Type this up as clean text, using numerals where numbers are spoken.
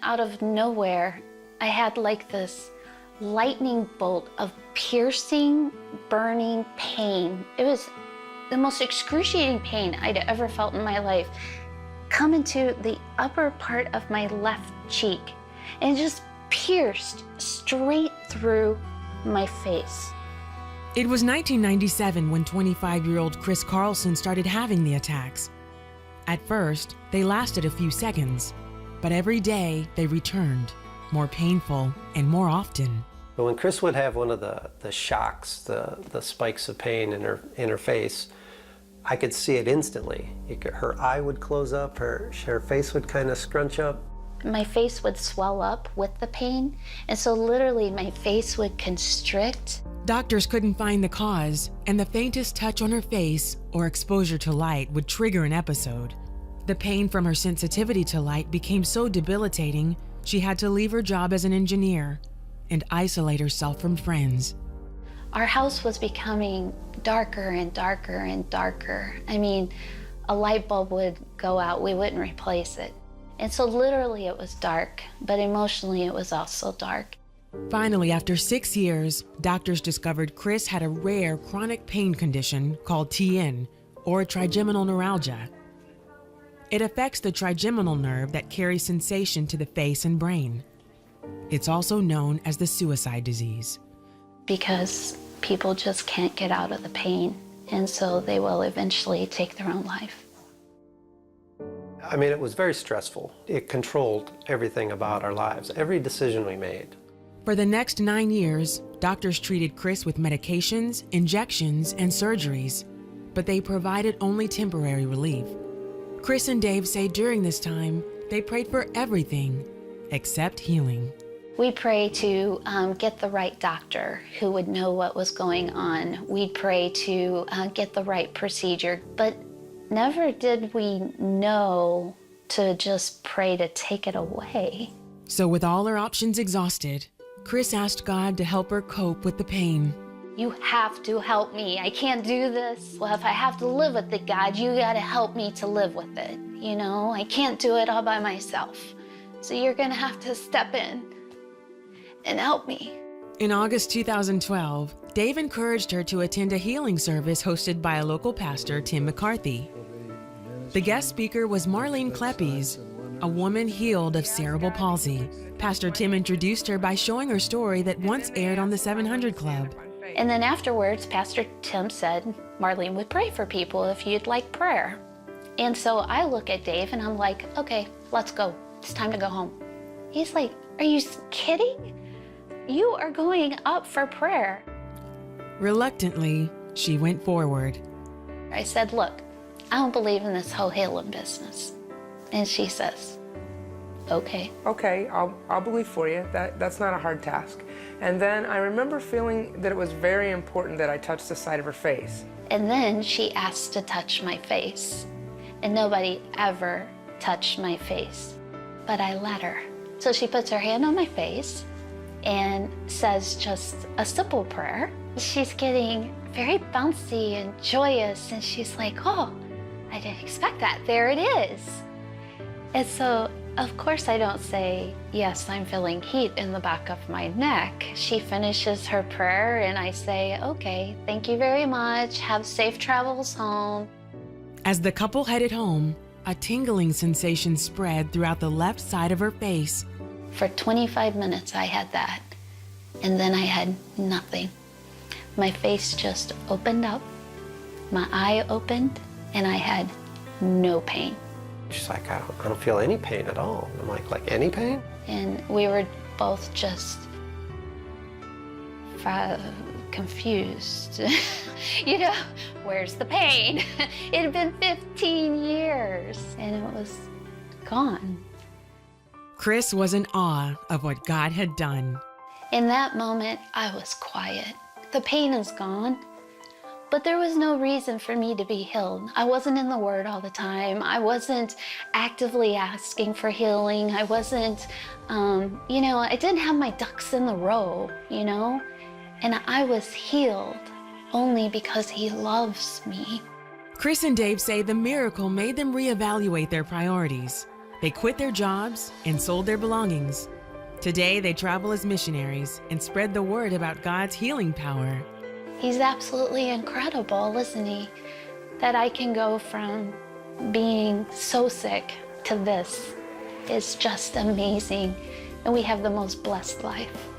Out of nowhere, I had like this lightning bolt of piercing, burning pain. It was the most excruciating pain I'd ever felt in my life come into the upper part of my left cheek and just pierced straight through my face. It was 1997 when 25-year-old Chris Carlson started having the attacks. At first, they lasted a few seconds, but every day they returned, more painful and more often. But when Chris would have one of the shocks, the spikes of pain in her face, I could see it instantly. Her eye would close up, her face would kind of scrunch up. My face would swell up with the pain, and so literally my face would constrict. Doctors couldn't find the cause, and the faintest touch on her face or exposure to light would trigger an episode. The pain from her sensitivity to light became so debilitating, she had to leave her job as an engineer and isolate herself from friends. Our house was becoming darker and darker and darker. I mean, a light bulb would go out, we wouldn't replace it. And so literally it was dark, but emotionally it was also dark. Finally, after 6 years, doctors discovered Chris had a rare chronic pain condition called TN, or trigeminal neuralgia. It affects the trigeminal nerve that carries sensation to the face and brain. It's also known as the suicide disease. Because people just can't get out of the pain, and so they will eventually take their own life. I mean, it was very stressful. It controlled everything about our lives, every decision we made. For the next 9 years, doctors treated Chris with medications, injections, and surgeries, but they provided only temporary relief. Chris and Dave say during this time, they prayed for everything except healing. We pray to get the right doctor who would know what was going on. We'd pray to get the right procedure, but never did we know to just pray to take it away. So with all her options exhausted, Chris asked God to help her cope with the pain. You have to help me. I can't do this. Well, if I have to live with it, God, you gotta help me to live with it. You know, I can't do it all by myself. So you're gonna have to step in and help me. In August 2012, Dave encouraged her to attend a healing service hosted by a local pastor, Tim McCarthy. The guest speaker was Marlene Kleppies, a woman healed of cerebral palsy. Pastor Tim introduced her by showing her story that once aired on the 700 Club. And then afterwards, Pastor Tim said, Marlene would pray for people if you'd like prayer. And so I look at Dave and I'm like, okay, let's go. It's time to go home. He's like, are you kidding? You are going up for prayer. Reluctantly, she went forward. I said, look, I don't believe in this whole healing business. And she says, okay. Okay, I'll believe for you. That's not a hard task. And then I remember feeling that it was very important that I touch the side of her face. And then she asked to touch my face. And nobody ever touched my face, but I let her. So she puts her hand on my face and says just a simple prayer. She's getting very bouncy and joyous, and she's like, oh, I didn't expect that. There it is. And so, of course, I don't say, yes, I'm feeling heat in the back of my neck. She finishes her prayer, and I say, okay, thank you very much. Have safe travels home. As the couple headed home, a tingling sensation spread throughout the left side of her face. For 25 minutes, I had that. And then I had nothing. My face just opened up, my eye opened, and I had no pain. She's like, I don't feel any pain at all. I'm like any pain? And we were both just confused. You know, where's the pain? It had been 15 years, and it was gone. Chris was in awe of what God had done. In that moment, I was quiet. The pain is gone, but there was no reason for me to be healed. I wasn't in the Word all the time. I wasn't actively asking for healing. I wasn't, you know, I didn't have my ducks in the row, you know? And I was healed only because He loves me. Chris and Dave say the miracle made them reevaluate their priorities. They quit their jobs and sold their belongings. Today, they travel as missionaries and spread the word about God's healing power. He's absolutely incredible, isn't he? That I can go from being so sick to this is just amazing. And we have the most blessed life.